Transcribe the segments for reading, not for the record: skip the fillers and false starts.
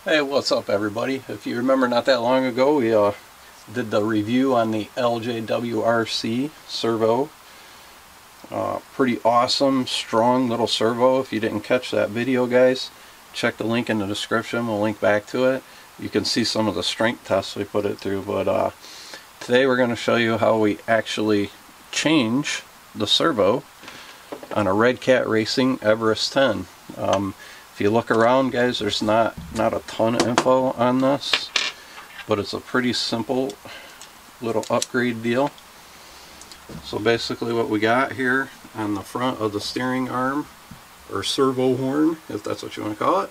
Hey, what's up everybody? If you remember not that long ago we did the review on the LJWRC servo. Pretty awesome, strong little servo. If you didn't catch that video, guys, check the link in the description. We'll link back to it. You can see some of the strength tests we put it through, but today we're going to show you how we actually change the servo on a Redcat Racing Everest 10. If you look around, guys, there's not a ton of info on this, but it's a pretty simple little upgrade deal. So basically what we got here on the front of the steering arm, or servo horn, if that's what you want to call it,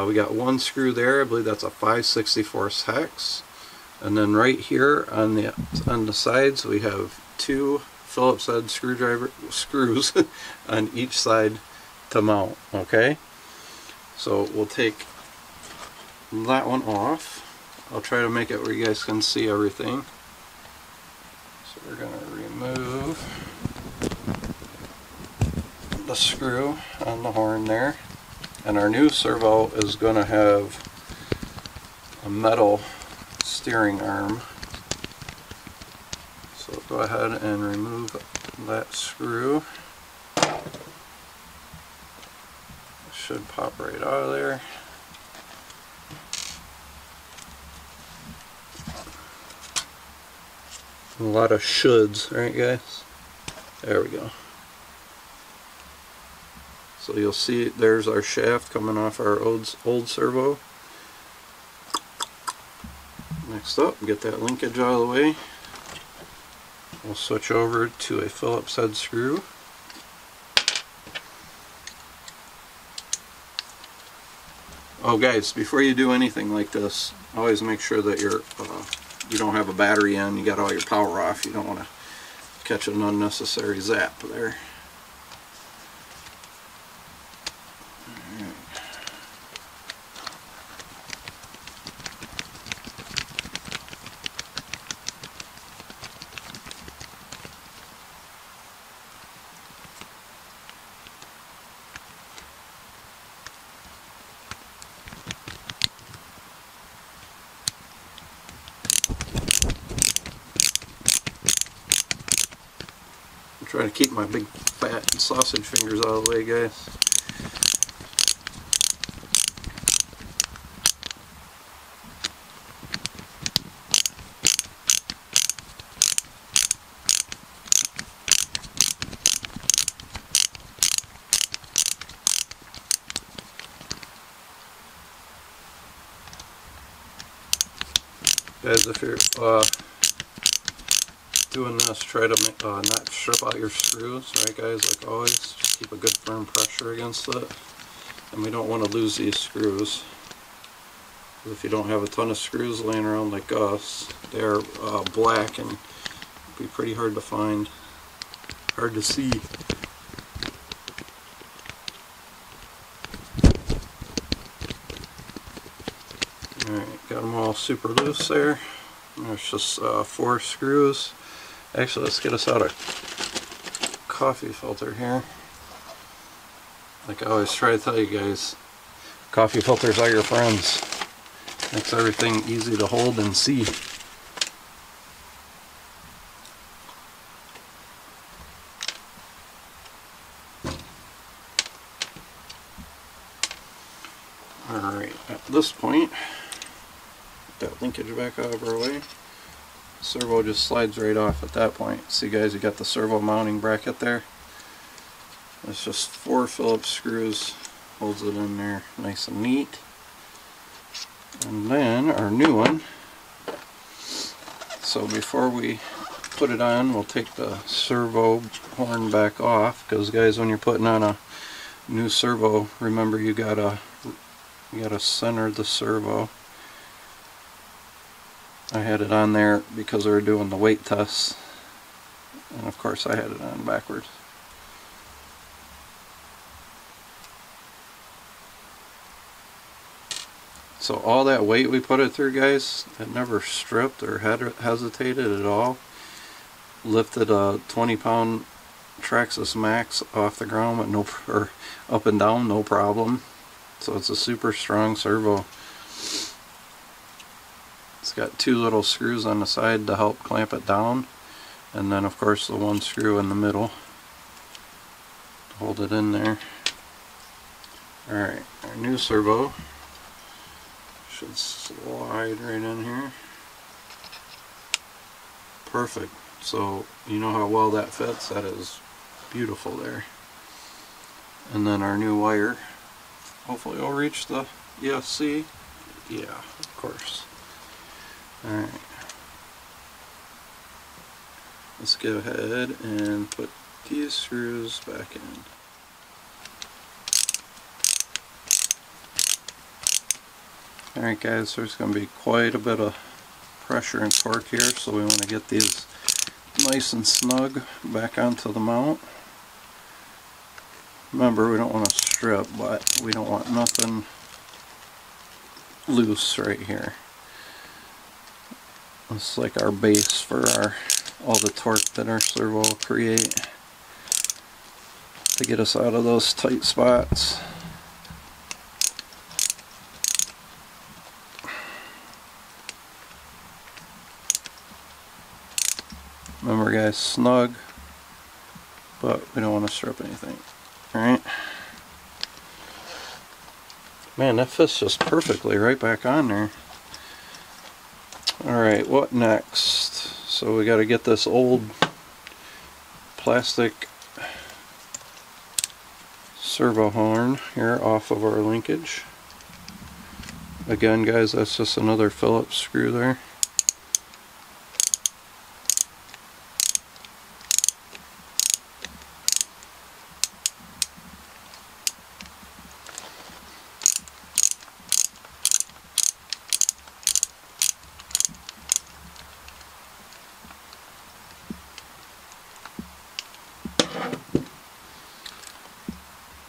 we got one screw there. I believe that's a 5/64 hex, and then right here on the sides we have two Phillips head screws on each side to mount. Okay, so we'll take that one off. I'll try to make it where you guys can see everything. So we're going to remove the screw on the horn there, and our new servo is going to have a metal steering arm. So go ahead and remove that screw. It should pop right out of there. A lot of shoulds, right guys? There we go. So you'll see there's our shaft coming off our old servo. Next up, get that linkage out of the way. We'll switch over to a Phillips head screw. Oh guys, before you do anything like this, always make sure that you don't have a battery in, you got all your power off. You don't want to catch an unnecessary zap there. I'm trying to keep my big fat sausage fingers out of the way, guys. Guys, if you're doing this, try to not strip out your screws, right guys, like always. Just keep a good firm pressure against it. And we don't want to lose these screws. If you don't have a ton of screws laying around like us, they're black and be pretty hard to find, hard to see. Alright, got them all super loose there. There's just 4 screws. Actually, let's get us out a coffee filter here. Like I always try to tell you guys, coffee filters are your friends. Makes everything easy to hold and see. Alright, at this point, get that linkage back out of our way. Servo just slides right off at that point. See guys, you got the servo mounting bracket there. It's just 4 Phillips screws, holds it in there nice and neat. And then our new one. So before we put it on, we'll take the servo horn back off, because guys, when you're putting on a new servo, remember you gotta center the servo. I had it on there because we were doing the weight tests, and of course I had it on backwards. So all that weight we put it through, guys, it never stripped or hesitated at all. Lifted a 20-pound Traxxas Max off the ground with or up and down, no problem. So it's a super strong servo. got two little screws on the side to help clamp it down, and then of course the one screw in the middle to hold it in there. Alright, our new servo should slide right in here. Perfect. So you know how well that fits? That is beautiful there. And then our new wire, hopefully it'll reach the ESC. Yeah, of course. Alright. Let's go ahead and put these screws back in. Alright guys, there's going to be quite a bit of pressure and torque here, so we want to get these nice and snug back onto the mount. Remember, we don't want to strip, but we don't want nothing loose right here. This is like our base for all the torque that our servo will create to get us out of those tight spots. Remember guys, snug, but we don't want to strip anything. Alright. Man, that fits just perfectly right back on there. Alright, what next? So we got to get this old plastic servo horn here off of our linkage. Again guys, that's just another Phillips screw there.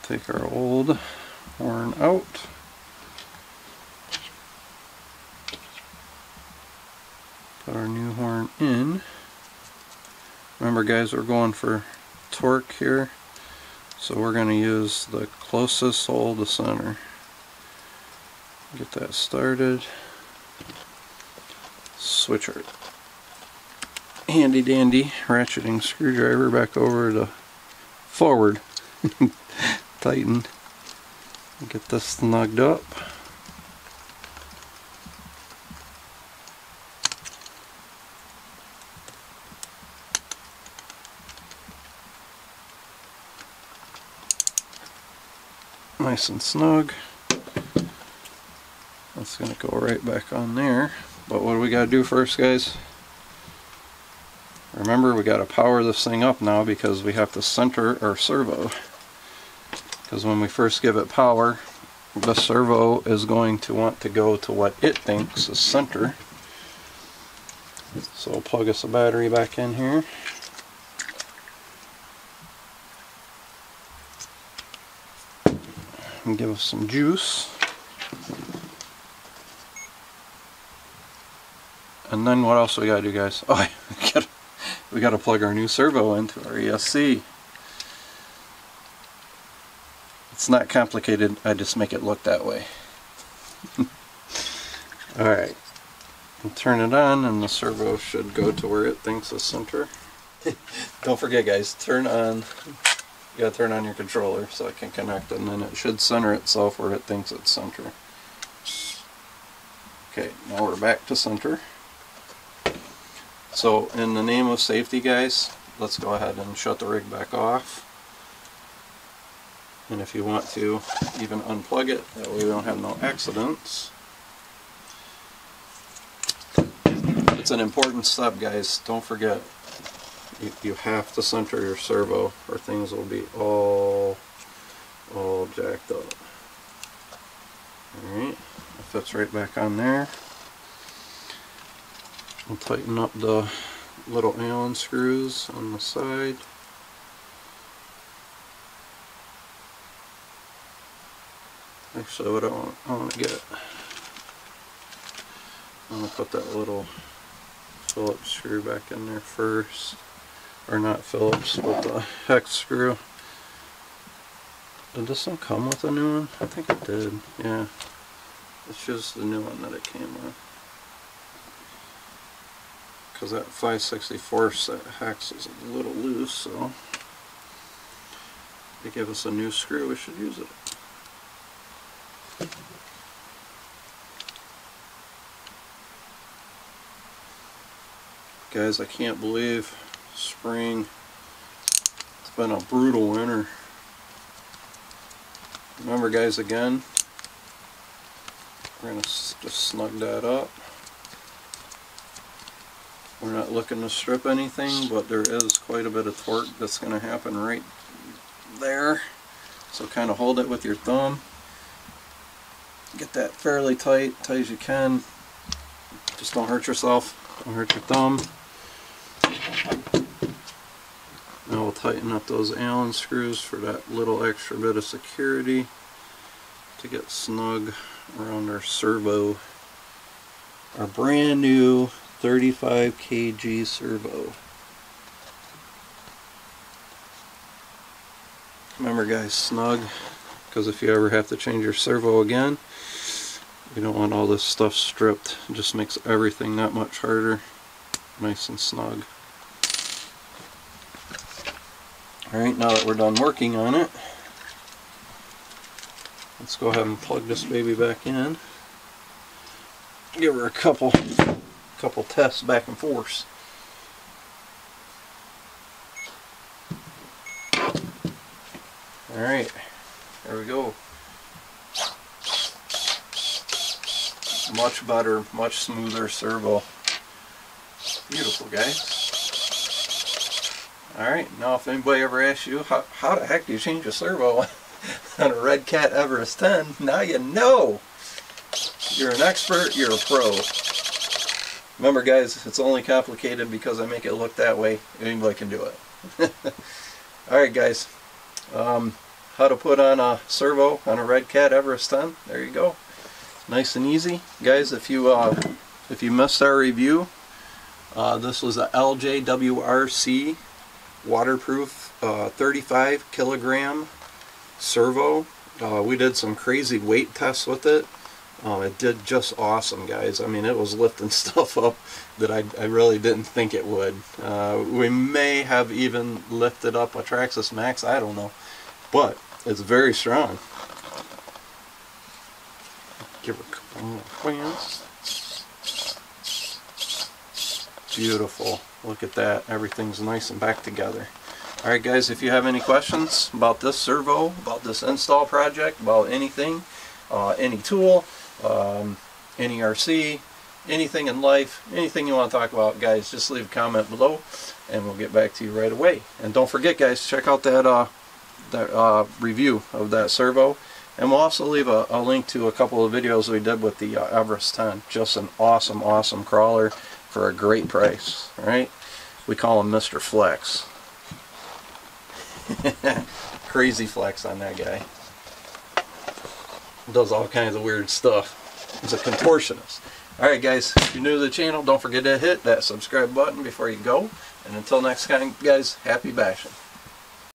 Take our old horn out. Put our new horn in. Remember guys, we're going for torque here, so we're going to use the closest hole to center. Get that started. Switch our handy dandy ratcheting screwdriver back over to forward. Tighten. Get this snugged up. Nice and snug. That's going to go right back on there. But what do we got to do first, guys? Remember, we got to power this thing up now because we have to center our servo. Because when we first give it power, the servo is going to want to go to what it thinks is center. So we'll plug us a battery back in here. And give us some juice. And then what else we gotta do, guys? Oh, we gotta plug our new servo into our ESC. It's not complicated, I just make it look that way. Alright, turn it on and the servo should go to where it thinks is center. Don't forget guys, turn on, you gotta turn on your controller so it can connect, and then it should center itself where it thinks it's center. Okay, now we're back to center. So in the name of safety guys, let's go ahead and shut the rig back off. And if you want to even unplug it, that way we don't have no accidents. It's an important step guys, don't forget, you have to center your servo or things will be all jacked up. Alright, it fits right back on there. We'll tighten up the little Allen screws on the side. Actually, what I want to get, I'm going to put that little Phillips screw back in there first. Or not Phillips, but the hex screw. Did this one come with a new one? I think it did, yeah. It's just the new one that it came with. because that 5/64 hex is a little loose, so they give us a new screw, we should use it. Guys, I can't believe spring. It's been a brutal winter. Remember guys, again, we're going to just snug that up. We're not looking to strip anything, but there is quite a bit of torque that's going to happen right there. So kind of hold it with your thumb. Get that fairly tight as you can. Just don't hurt yourself. Don't hurt your thumb. Now we'll tighten up those Allen screws for that little extra bit of security to get snug around our servo. Our brand new 35 kg servo. Remember guys, snug, because if you ever have to change your servo again, you don't want all this stuff stripped. It just makes everything that much harder. Nice and snug. Alright, now that we're done working on it, let's go ahead and plug this baby back in. Give her a couple tests back and forth. Alright, there we go. Much better, much smoother servo. Beautiful, guys. Alright, now if anybody ever asks you, how the heck do you change a servo on a Redcat Everest 10, now you know. You're an expert, you're a pro. Remember guys, it's only complicated because I make it look that way. Anybody can do it. Alright guys, how to put on a servo on a Redcat Everest 10, there you go. Nice and easy. Guys, if you missed our review, this was a LJWRC waterproof 35 kilogram servo. We did some crazy weight tests with it. It did just awesome, guys. I mean, it was lifting stuff up that I really didn't think it would. We may have even lifted up a Traxxas Max, I don't know, but it's very strong. Give her a couple more plans. Beautiful. Look at that. Everything's nice and back together. Alright guys, if you have any questions about this servo, about this install project, about anything, any tool, any RC, anything in life, anything you want to talk about, guys, just leave a comment below and we'll get back to you right away. And don't forget guys, check out that review of that servo. And we'll also leave a link to a couple of videos we did with the Everest 10. Just an awesome, awesome crawler for a great price. Alright? We call him Mr. Flex. Crazy flex on that guy. Does all kinds of weird stuff. He's a contortionist. Alright guys, if you're new to the channel, don't forget to hit that subscribe button before you go. And until next time guys, happy bashing.